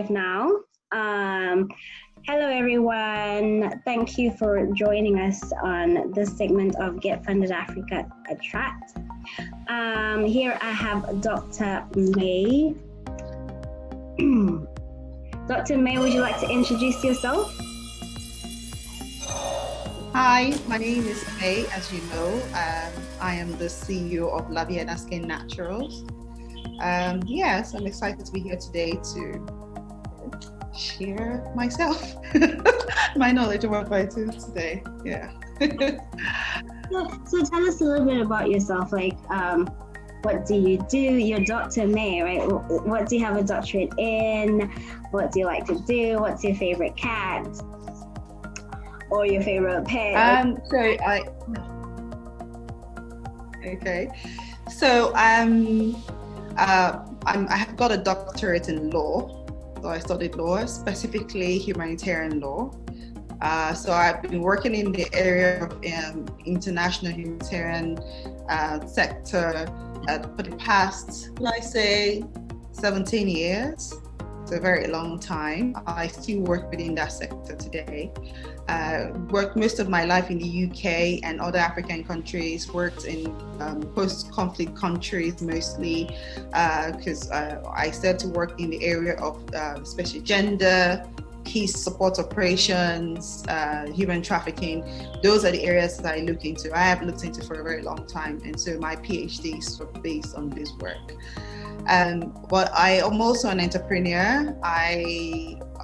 live now. Hello, everyone. Thank you for joining us on this segment of GFA Africa Attract. Here I have Dr. May. Dr. May, would you like to introduce yourself? Hi, my name is May. As you know, I am the CEO of Laviana Skin Naturals. Yes, I'm excited to be here today to share myself, my knowledge of what I do today. Yeah. So tell us a little bit about yourself. Like, what do you do? You're Dr. May, right? What do you have a doctorate in? What do you like to do? What's your favorite cat? Or your favorite pet? I have got a doctorate in law. So I studied law, specifically humanitarian law. So I've been working in the area of international humanitarian sector for the past, let's say, 17 years. It's a very long time. I still work within that sector today. Worked most of my life in the U.K. and other African countries, worked in post-conflict countries mostly, because I started to work in the area of especially gender, peace support operations, human trafficking. Those are the areas that I look into. I have looked into for a very long time, and so my PhD is based on this work. But I am also an entrepreneur.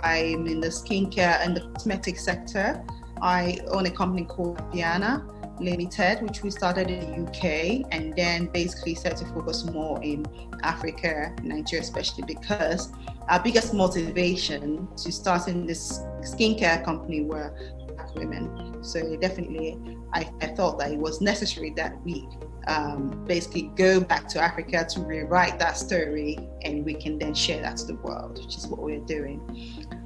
I'm in the skincare and the cosmetic sector. I own a company called Laviana Limited, which we started in the UK, and then basically started to focus more in Africa, Nigeria especially, because our biggest motivation to starting this skincare company were Black women. So definitely, I thought that it was necessary that we basically go back to Africa to rewrite that story, and we can then share that to the world, which is what we're doing.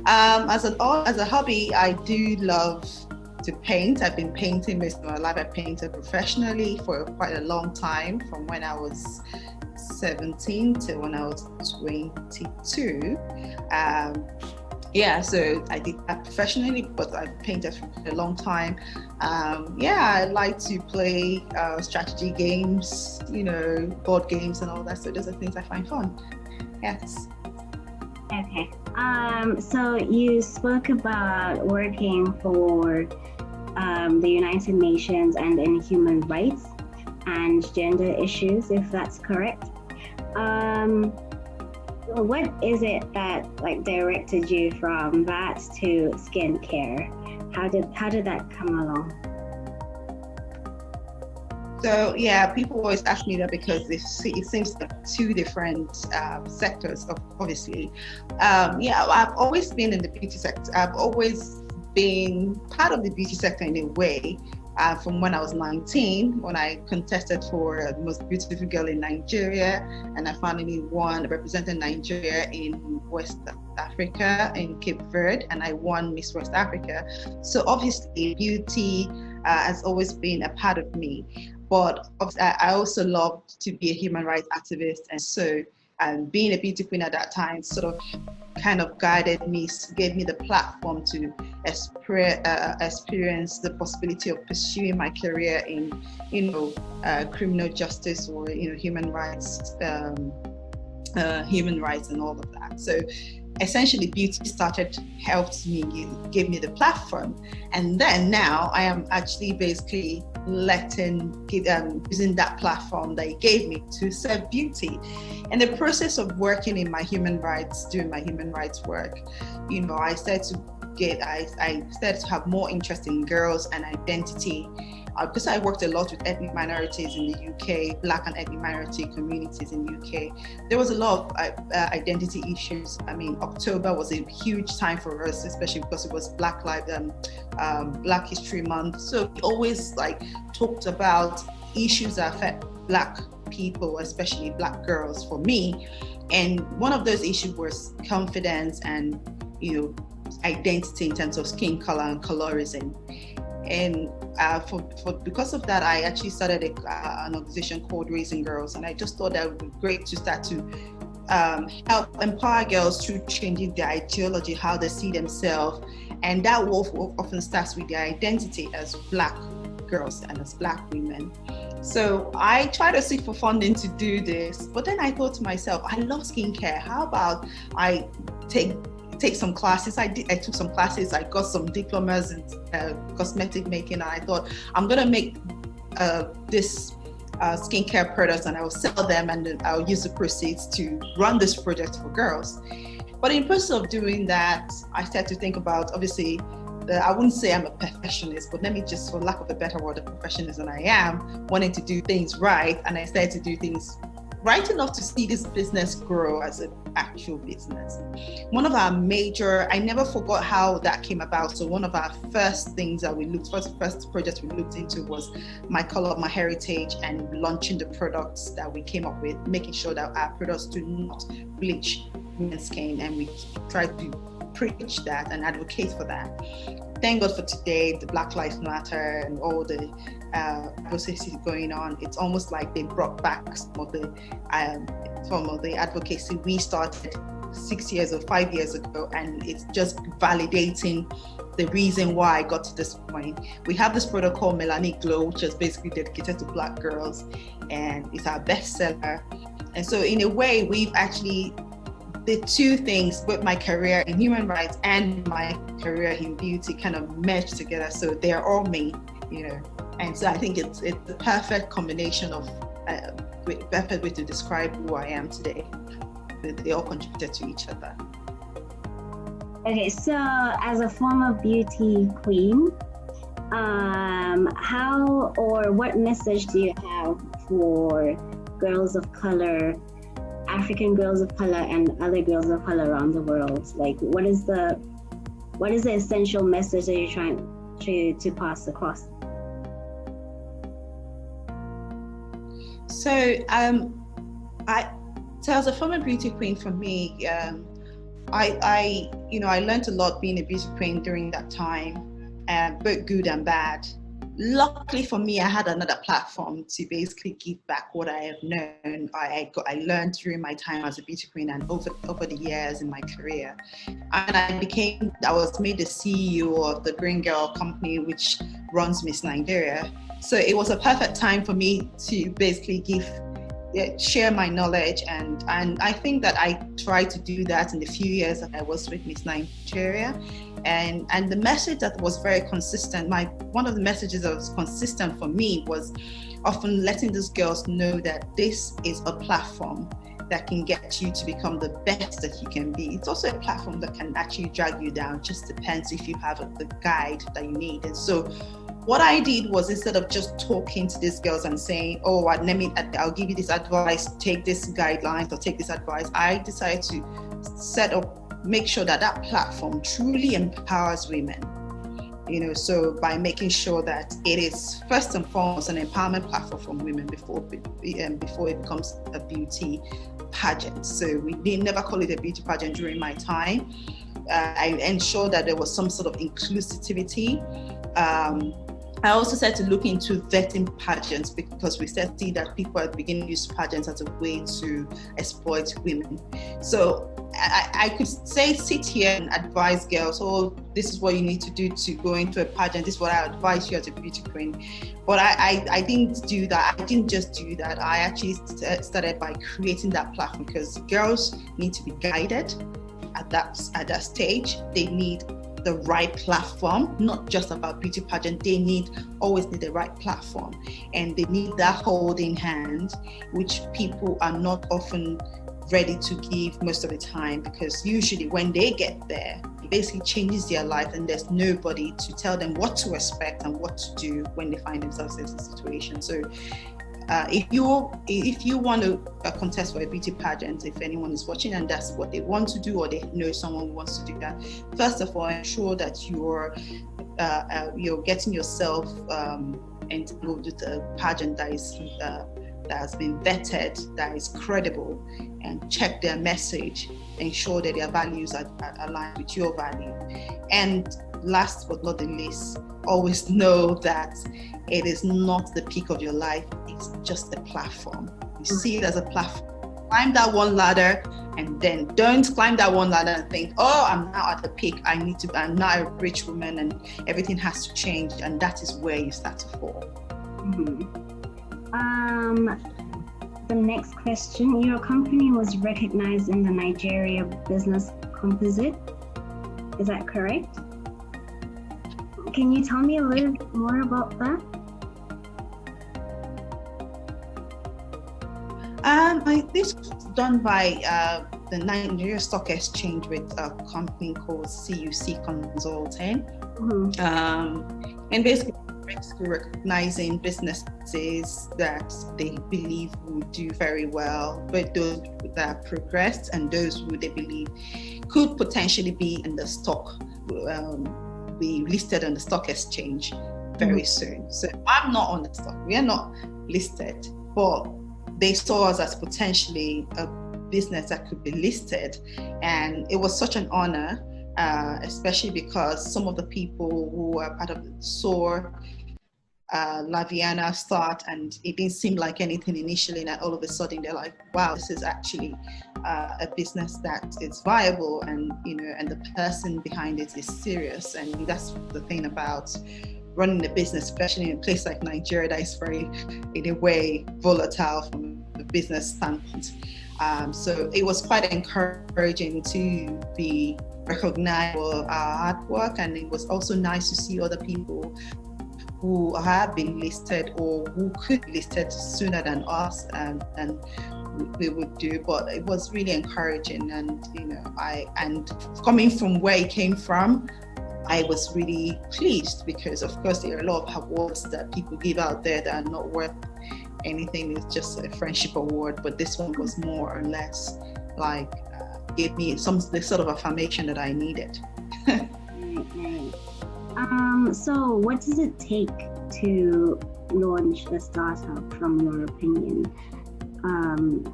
As a hobby, I do love to paint. I've been painting most of my life. I painted professionally for quite a long time, from when I was 17 to when I was 22. So I did that professionally, but I painted for a long time. I like to play strategy games, board games and all that. So those are things I find fun. Yes. Okay. So you spoke about working for the United Nations and in human rights and gender issues, if that's correct. What is it that directed you from that to skincare? How did that come along? So people always ask me that because it seems like two different sectors, obviously. I've always been in the beauty sector. I've always been part of the beauty sector in a way. From when I was 19, when I contested for the most beautiful girl in Nigeria, and I finally won, representing Nigeria in West Africa, in Cape Verde, and I won Miss West Africa. So obviously beauty has always been a part of me. But I also loved to be a human rights activist, and so being a beauty queen at that time sort of kind of guided me, gave me the platform to experience the possibility of pursuing my career in, criminal justice or human rights and all of that. So essentially, beauty helped me, gave me the platform, and then now I am actually basically using that platform that it gave me to serve beauty. In the process of working in my human rights, doing my human rights work, I started to have more interest in girls and identity. Because I worked a lot with ethnic minorities in the UK, Black and ethnic minority communities in the UK, there was a lot of identity issues. I mean, October was a huge time for us, especially because it was Black History Month. So we always talked about issues that affect Black people, especially Black girls, for me. And one of those issues was confidence and, identity in terms of skin color and colorism. And because of that, I actually started an organization called Raising Girls, and I just thought that would be great to start to help empower girls through changing their ideology, how they see themselves. And that work often starts with their identity as Black girls and as Black women. So I try to seek for funding to do this, but then I thought to myself, I love skincare. How about I take some classes? I took some classes. I got some diplomas in cosmetic making, and I thought I'm gonna make this skincare products, and I will sell them, and then I'll use the proceeds to run this project for girls. But in the process of doing that, I started to think about, obviously, I wouldn't say I'm a perfectionist, but let me just, for lack of a better word, a perfectionist than I am, wanting to do things right. And I started to do things right enough to see this business grow as an actual business. One of our major, I never forgot how that came about. So one of our first things that we first project we looked into was My Color, My Heritage, and launching the products that we came up with, making sure that our products do not bleach women's skin, and we try to preach that and advocate for that. Thank God for today, the Black Lives Matter and all the advocacy going on. It's almost like they brought back some of the advocacy we started 6 years or 5 years ago, and it's just validating the reason why I got to this point. We have this product called Melanie Glow, which is basically dedicated to Black girls, and it's our bestseller. And so in a way, we've actually, the two things, both my career in human rights and my career in beauty, kind of merged together. So they're all me, And so I think it's the perfect combination of perfect way to describe who I am today. They all contributed to each other. Okay, so as a former beauty queen, how or what message do you have for girls of color, African girls of color, and other girls of color around the world? Like, what is the essential message that you're trying to pass across? So, as a former beauty queen, for me, I learned a lot being a beauty queen during that time, both good and bad. Luckily for me, I had another platform to basically give back what I have known. I learned during my time as a beauty queen and over the years in my career. And I was made the CEO of the Green Girl company, which runs Miss Nigeria. So it was a perfect time for me to basically share my knowledge, and I think that I tried to do that in the few years that I was with Miss Nigeria, and the message that was very consistent, one of the messages that was consistent for me was often letting these girls know that this is a platform that can get you to become the best that you can be. It's also a platform that can actually drag you down, just depends if you have the guide that you need. And so what I did was, instead of just talking to these girls and saying, I'll give you this advice, take this guidelines or take this advice, I decided to make sure that platform truly empowers women. So by making sure that it is first and foremost an empowerment platform for women before it becomes a beauty pageant. So we did never call it a beauty pageant during my time. I ensured that there was some sort of inclusivity. I also started to look into vetting pageants, because we started to see that people are beginning to use pageants as a way to exploit women. So I could sit here and advise girls, this is what you need to do to go into a pageant. This is what I advise you as a beauty queen. But I didn't do that. I didn't just do that. I actually started by creating that platform, because girls need to be guided at that stage. They need the right platform, not just about beauty pageant. They always need the right platform, and they need that holding hand, which people are not often ready to give most of the time, because usually when they get there, it basically changes their life, and there's nobody to tell them what to expect and what to do when they find themselves in a situation. So if you want to contest for a beauty pageant, if anyone is watching and that's what they want to do, or they know someone who wants to do that, first of all, ensure that you're getting yourself entangled with a pageant that has been vetted, that is credible, and check their message, ensure that their values are aligned with your value. And last but not the least, always know that it is not the peak of your life, it's just a platform. You see it as a platform, climb that one ladder, and then don't climb that one ladder and think, oh, I'm now at the peak. I'm now a rich woman and everything has to change. And that is where you start to fall. The next question, your company was recognized in the Nigerian Business Composite. Is that correct? Can you tell me a little more about that? This was done by the Nigerian Stock Exchange with a company called CUC Consulting. And basically recognizing businesses that they believe will do very well, but those that have progressed and those who they believe could potentially be in the stock, be listed on the stock exchange very soon. So I'm not on the stock, we are not listed, but they saw us as potentially a business that could be listed. And it was such an honor, especially because some of the people who are part of the SOAR, Laviana start, and it didn't seem like anything initially, and all of a sudden they're like, wow, this is actually a business that is viable, and and the person behind it is serious. And that's the thing about running a business, especially in a place like Nigeria that is very, in a way, volatile from a business standpoint. So it was quite encouraging to be recognized for our hard work, and it was also nice to see other people who have been listed or who could be listed sooner than us, and we would do. But it was really encouraging, and and coming from where it came from, I was really pleased, because of course there are a lot of awards that people give out there that are not worth anything. It's just a friendship award, but this one was more or less like gave me the sort of affirmation that I needed. Right. So what does it take to launch a startup, from your opinion?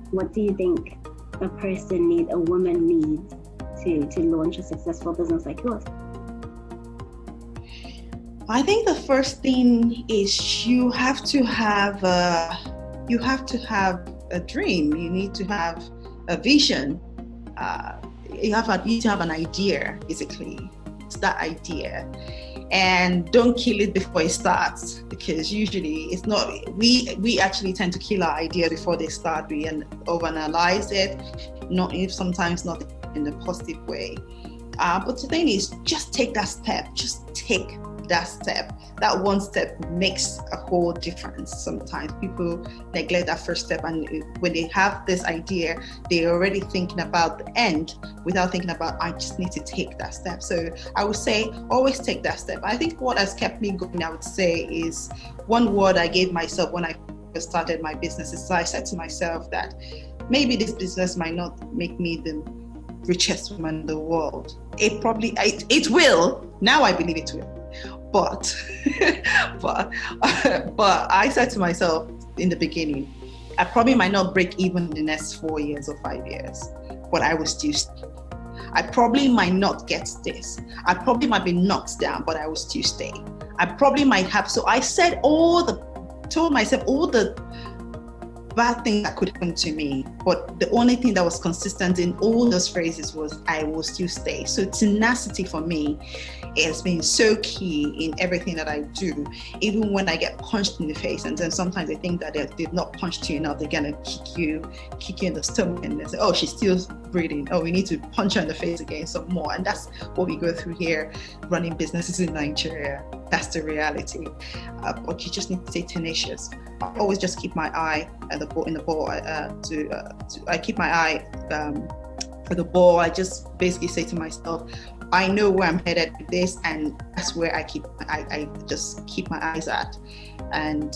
What do you think a woman needs to launch a successful business like yours? I think the first thing is you have to have a dream. You need to have a vision. You need to have an idea, basically. It's that idea. And don't kill it before it starts, because usually it's not, we actually tend to kill our idea before they start. We overanalyze it, sometimes not in a positive way. But the thing is, just take that step. Just take that step. That one step makes a whole difference. Sometimes people neglect that first step, and when they have this idea, they're already thinking about the end without thinking about, I just need to take that step. So I would say always take that step. I think what has kept me going, I would say, is one word I gave myself when I first started my business. Is I said to myself that maybe this business might not make me the richest woman in the world. It will. Now I believe it will. But I said to myself in the beginning, I probably might not break even in the next 4 years or 5 years, but I will still stay. I probably might not get this. I probably might be knocked down, but I will still stay. I probably might have. So I said told myself all the bad thing that could happen to me, but the only thing that was consistent in all those phrases was, I will still stay. So tenacity for me has been so key in everything that I do, even when I get punched in the face. And then sometimes I think that they've not punched you enough, they're gonna kick you in the stomach, and they say, oh, she's still breathing, oh, we need to punch her in the face again some more. And that's what we go through here running businesses in Nigeria. That's the reality. But you just need to stay tenacious. I always just keep my eye at the ball. I keep my eye for the ball. I just basically say to myself, I know where I'm headed with this, and that's where I just keep my eyes at. And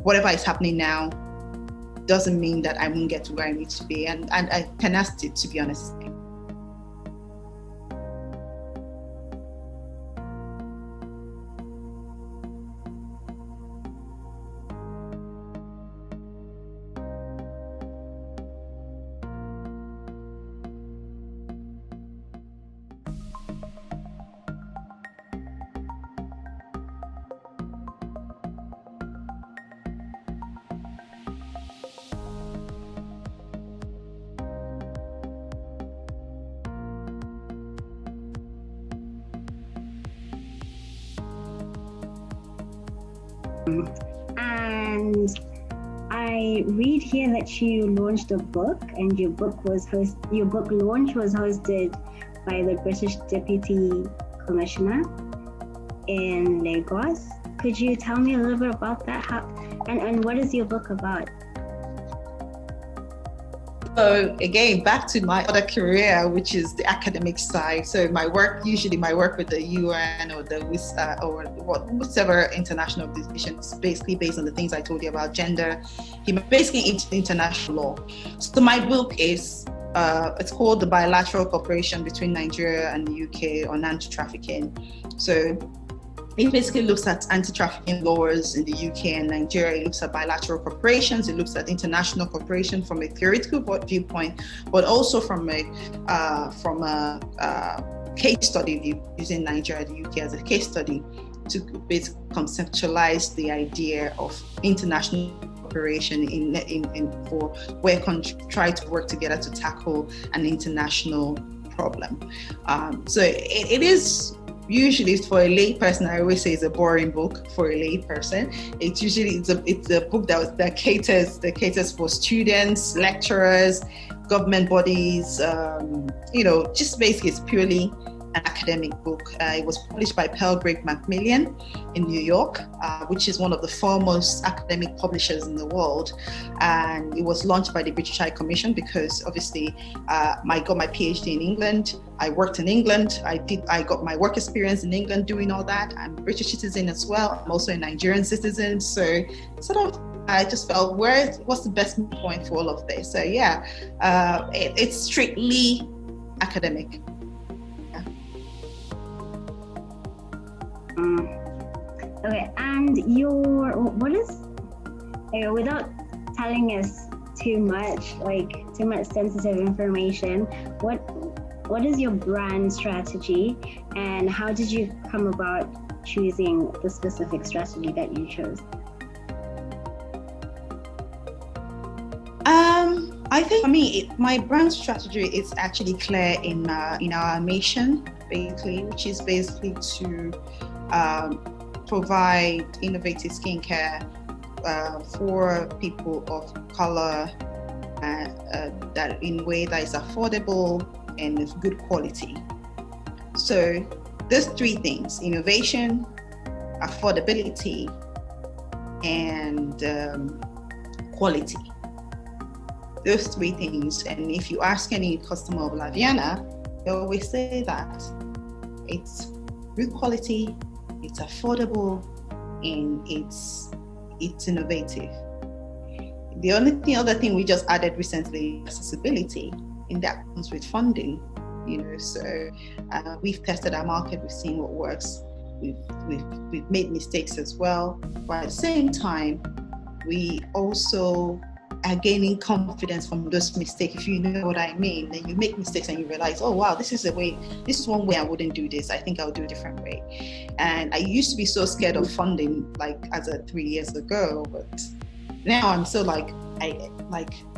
whatever is happening now doesn't mean that I won't get to where I need to be. And I tenacity, to be honest. And I read here that you launched a book, and your book launch was hosted by the British Deputy Commissioner in Lagos. Could you tell me a little bit about that? And what is your book about? So again, back to my other career, which is the academic side. So my work with the UN or the U.S.A or whatever international organization is basically based on the things I told you about gender, basically international law. So my book is, it's called The Bilateral Cooperation Between Nigeria and the U.K. on Anti-Trafficking. So it basically looks at anti-trafficking laws in the UK and Nigeria. It looks at bilateral corporations. It looks at international cooperation from a theoretical viewpoint, but also from a case study view, using Nigeria and the UK as a case study to basically conceptualize the idea of international cooperation for where countries try to work together to tackle an international problem. So it is. Usually, for a lay person, I always say it's a boring book for a lay person. It's a book that caters for students, lecturers, government bodies. Just basically, it's purely an academic book. It was published by Pelgrave Macmillan in New York, which is one of the foremost academic publishers in the world. And it was launched by the British High Commission because obviously I got my PhD in England. I worked in England. I got my work experience in England doing all that. I'm a British citizen as well. I'm also a Nigerian citizen. So I just felt, what's the best point for all of this? So yeah, it's strictly academic. Okay, and without telling us too much sensitive information, what is your brand strategy, and how did you come about choosing the specific strategy that you chose? I think for me, my brand strategy is actually clear in our mission, basically, which is basically to provide innovative skincare for people of color that in a way that is affordable and of good quality. So those three things: innovation, affordability, and quality. Those three things. And if you ask any customer of Laviana, they always say that it's good quality, it's affordable, and it's innovative. The other thing we just added recently, accessibility, and that comes with funding. So we've tested our market, we've seen what works, we've made mistakes as well, but at the same time, we also are gaining confidence from those mistakes. If you know what I mean, then you make mistakes and you realize, oh wow, this is one way I wouldn't do this. I think I'll do a different way. And I used to be so scared of funding, as of 3 years ago, but now I'm so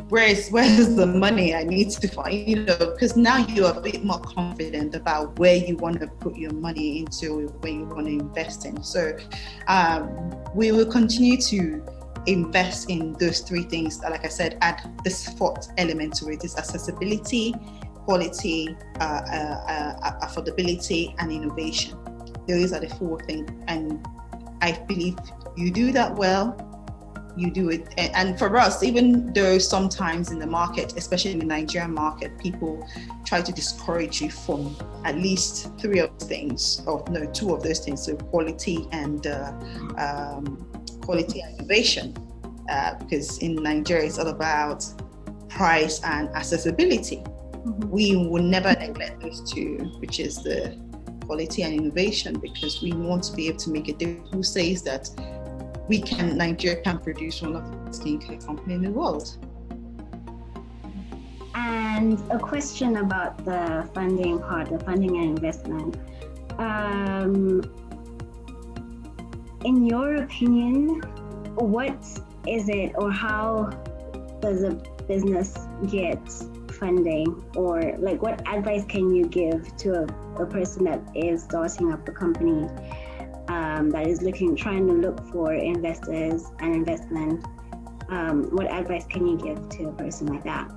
where's the money I need to find? Because now you're a bit more confident about where you want to put your money into, where you want to invest in. So we will continue to invest in those three things that, like I said, add this fourth element to it: is accessibility, quality, affordability, and innovation. Those are the four things, and I believe you do that well, you do it. And for us, even though sometimes in the market, especially in the Nigerian market, people try to discourage you from at least two of those things, so quality and innovation, because in Nigeria it's all about price and accessibility. Mm-hmm. We will never neglect those two, which is the quality and innovation, because we want to be able to make a difference. Who says that Nigeria can produce one of the best skincare companies in the world? And a question about the funding part, the funding and investment. In your opinion, what is it, or how does a business get funding, or what advice can you give to a person that is starting up a company? that is trying to look for investors and investment, what advice can you give to a person like that?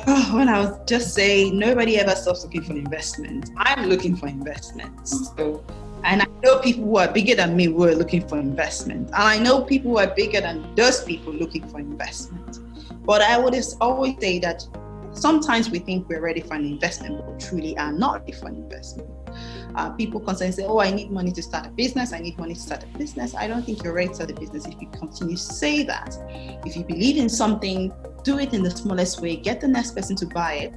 Oh, well, I would just say nobody ever stops looking for investment. I'm looking for investments. So, and I know people who are bigger than me who are looking for investment. And I know people who are bigger than those people looking for investment. But I would always say that sometimes we think we're ready for an investment, but truly are not ready for an investment. People constantly say, oh, I need money to start a business. I need money to start a business. I don't think you're ready to start a business if you continue to say that. If you believe in something, do it in the smallest way. Get the next person to buy it.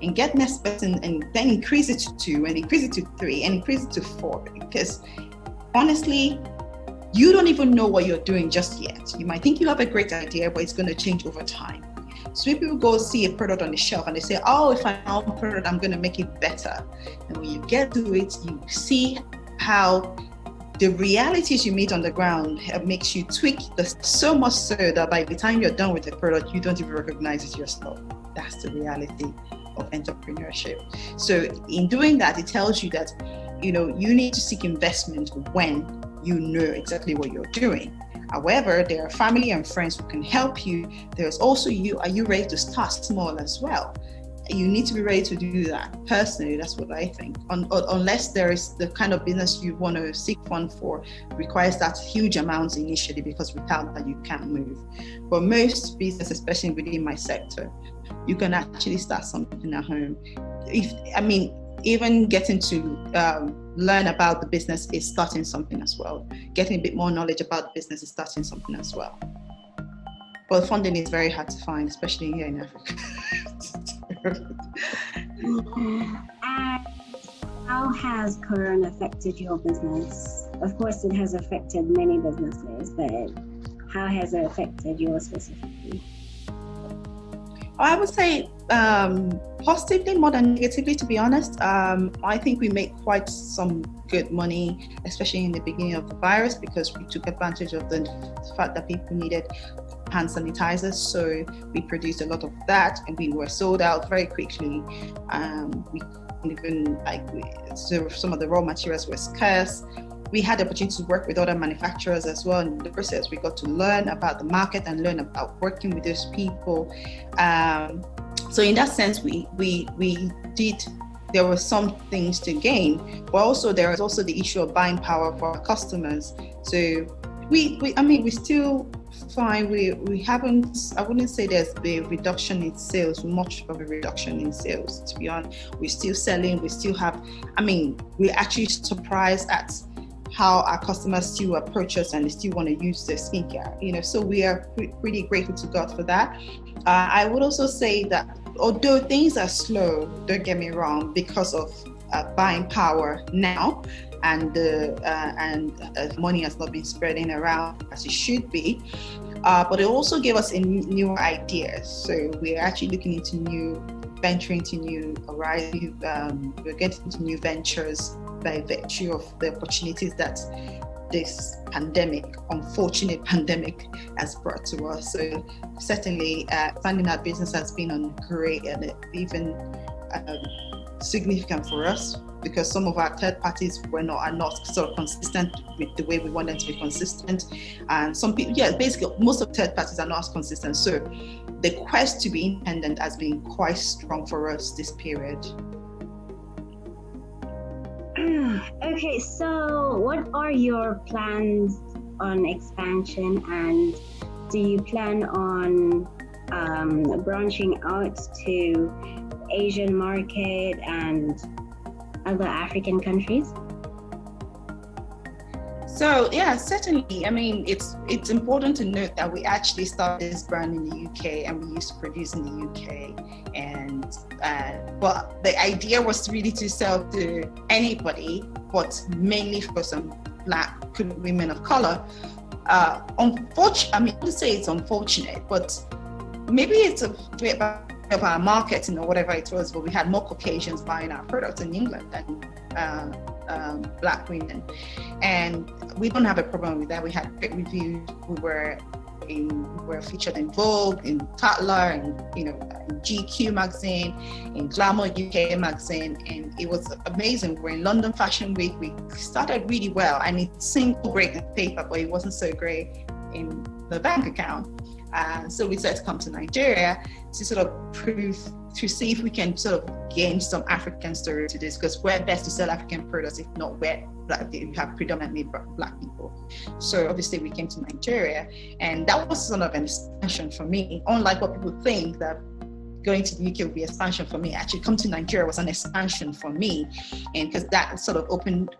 And get next person and then increase it to 2 and increase it to 3 and increase it to 4. Because honestly, you don't even know what you're doing just yet. You might think you have a great idea, but it's going to change over time. So people go see a product on the shelf and they say, oh, if I found a product, I'm going to make it better. And when you get to it, you see how the realities you meet on the ground makes you tweak so much so that by the time you're done with the product, you don't even recognize it yourself. That's the reality of entrepreneurship. So in doing that, it tells you that, you need to seek investment when you know exactly what you're doing. However, there are family and friends who can help you. There's also you. Are you ready to start small as well? You need to be ready to do that. Personally, that's what I think. Unless there is the kind of business you want to seek fund for, requires that huge amounts initially, because without that you can't move. But most business, especially within my sector, you can actually start something at home. Even getting to learn about the business is starting something as well. Getting a bit more knowledge about the business is starting something as well. But funding is very hard to find, especially here in Africa. And how has Corona affected your business? Of course, it has affected many businesses, but how has it affected yours specifically? I would say positively more than negatively, to be honest. I think we made quite some good money, especially in the beginning of the virus, because we took advantage of the fact that people needed hand sanitizers. So we produced a lot of that and we were sold out very quickly. We even so some of the raw materials were scarce. We had the opportunity to work with other manufacturers as well. In the process, we got to learn about the market and learn about working with those people. So in that sense, we did. There were some things to gain, but also there is also the issue of buying power for our customers. So we still fine. We haven't. I wouldn't say there's been a reduction in sales, much of a reduction in sales. To be honest, we're still selling. We still have. We're actually surprised at how our customers still approach us and they still want to use their skincare, so we are pretty grateful to God for that. I would also say that although things are slow, don't get me wrong, because of buying power now and money has not been spreading around as it should be, but it also gave us new ideas. So we're actually looking into venturing into new horizons. We're getting into new ventures by virtue of the opportunities that this unfortunate pandemic has brought to us. So certainly expanding our business has been on great and even significant for us, because some of our third parties are not sort of consistent with the way we want them to be consistent. And some people, basically most of the third parties are not consistent. So the quest to be independent has been quite strong for us this period. Okay, so what are your plans on expansion, and do you plan on branching out to Asian market and other African countries? So certainly. It's important to note that we actually started this brand in the UK and we used to produce in the UK, and but the idea was really to sell to anybody, but mainly for some Black women of color. Unfortunately, I wouldn't say it's unfortunate, but maybe it's a bit about our marketing or whatever it was, but we had more Caucasians buying our products in England than Black women, and we don't have a problem with that. We had great reviews. We were We're featured in Vogue, in Tatler, and in GQ magazine, in Glamour UK magazine, and it was amazing. We're in London Fashion Week. We started really well, and it seemed great in paper, but it wasn't so great in the bank account. So we decided to come to Nigeria to sort of to see if we can sort of gain some African story to this, because we're best to sell African products, if not where we have predominantly Black people. So obviously we came to Nigeria, and that was sort of an expansion for me. Unlike what people think that going to the UK would be expansion for me, actually come to Nigeria was an expansion for me, and because that sort of opened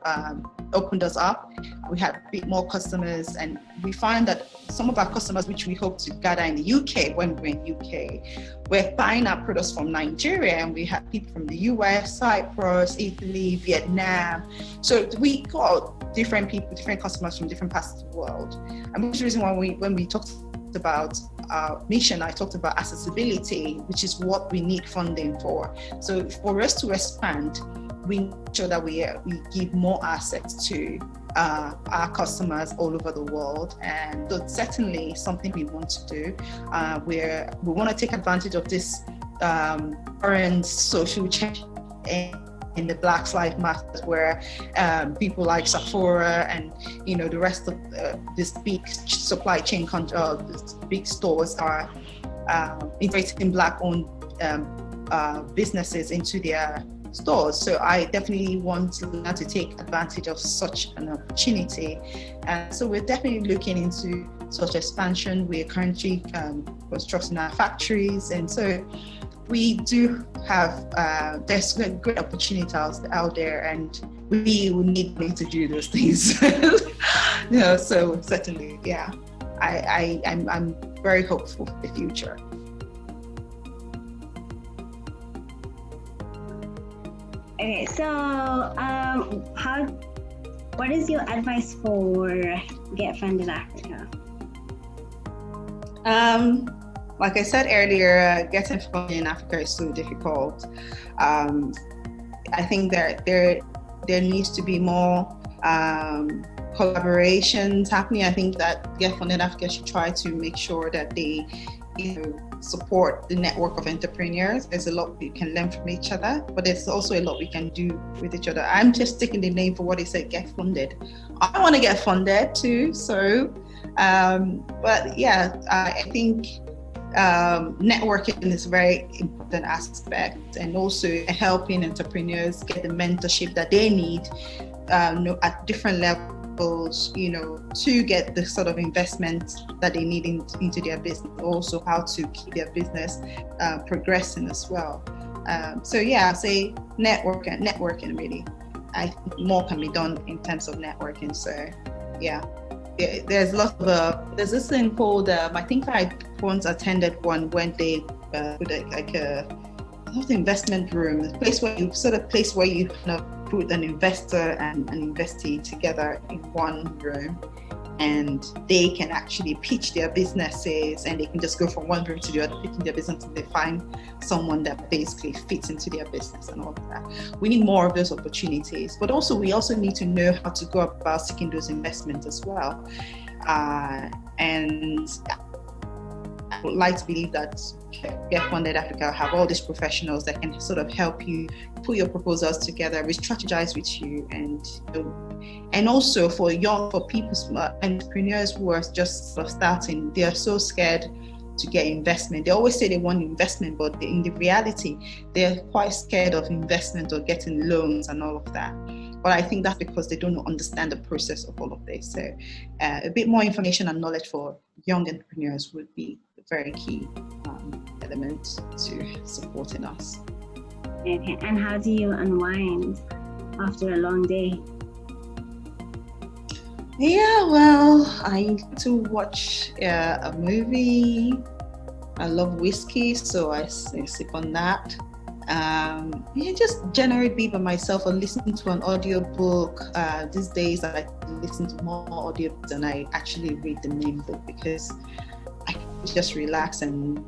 us up. We had a bit more customers, and we find that some of our customers, which we hope to gather in the UK when we're in UK, we're buying our products from Nigeria, and we have people from the US, Cyprus, Italy, Vietnam. So we got different people, different customers from different parts of the world. And which is the reason why when we talked about our mission, I talked about accessibility, which is what we need funding for. So for us to expand, we make sure that we give more assets to our customers all over the world, and that's certainly something we want to do. We want to take advantage of this current social change in the Black Lives Matter, where people like Sephora and the rest of this big supply chain, big stores are inviting Black-owned businesses into their stores. So I definitely want to take advantage of such an opportunity, and so we're definitely looking into such expansion. We're currently constructing our factories, and so we do have there's great opportunities out there, and we will need money to do those things. So certainly, yeah, I'm very hopeful for the future. Okay, so what is your advice for Get Funded Africa? Like I said earlier, getting funding in Africa is so difficult. I think that there needs to be more collaborations happening. I think that Get Funded Africa should try to make sure that they support the network of entrepreneurs. There's a lot we can learn from each other, but there's also a lot we can do with each other. I'm just taking the name for what they said, get funded. I want to get funded too, so but yeah, I think networking is a very important aspect, and also helping entrepreneurs get the mentorship that they need at different levels, to get the sort of investment that they need into their business, also how to keep their business progressing as well. So yeah, I'd say networking really. I think more can be done in terms of networking. So yeah. There's lots of there's this thing called I think I once attended one when they put like a investment room, a place where you kind of put an investor and an investee together in one room, and they can actually pitch their businesses, and they can just go from one room to the other pitching their business, and they find someone that basically fits into their business and all of that. We need more of those opportunities, but we also need to know how to go about seeking those investments as well. And I would like to believe that Get Funded Africa have all these professionals that can sort of help you put your proposals together, re-strategize with you, and also for people, entrepreneurs who are just sort of starting, they are so scared to get investment. They always say they want investment, but in the reality, they're quite scared of investment or getting loans and all of that. But I think that's because they don't understand the process of all of this. So a bit more information and knowledge for young entrepreneurs would be a very key element to supporting us. Okay, and how do you unwind after a long day? Yeah, well, I like to watch a movie. I love whiskey, so I sip on that. Just generally be by myself or listen to an audiobook. These days I like to listen to more audiobooks than I actually read the main book, because I can just relax and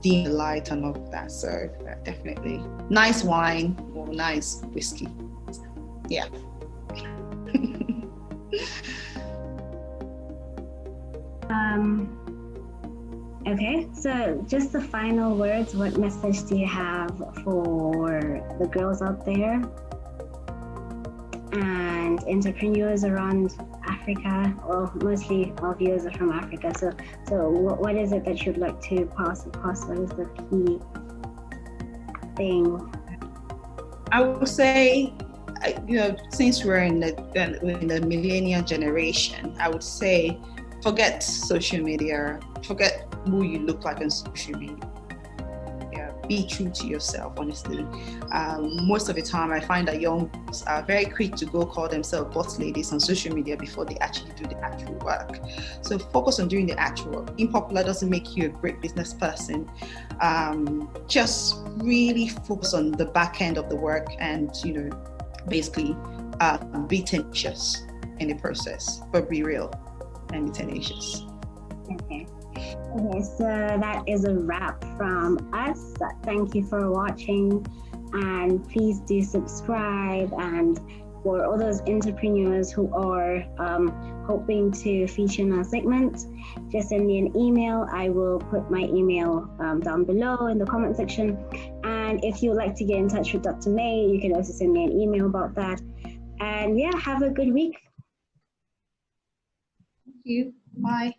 dim the light and all of that. So definitely nice wine or nice whiskey. Yeah. Okay, so just the final words, what message do you have for the girls out there and entrepreneurs around Africa? Well, mostly our viewers are from Africa. So what is it that you'd like to pass across? What is the key thing? I would say, since we're in the millennial generation, I would say forget social media, forget who you look like on social media. Be true to yourself, honestly. Most of the time, I find that young girls are very quick to go call themselves boss ladies on social media before they actually do the actual work. So focus on doing the actual work. Being popular doesn't make you a great business person. Just really focus on the back end of the work and, basically be tenacious in the process, but be real and be tenacious. Okay, so that is a wrap from us. Thank you for watching, and please do subscribe. And for all those entrepreneurs who are hoping to feature in our segment, just send me an email. I will put my email down below in the comment section. And if you'd like to get in touch with Dr. May, you can also send me an email about that. And yeah, have a good week. Thank you. Bye.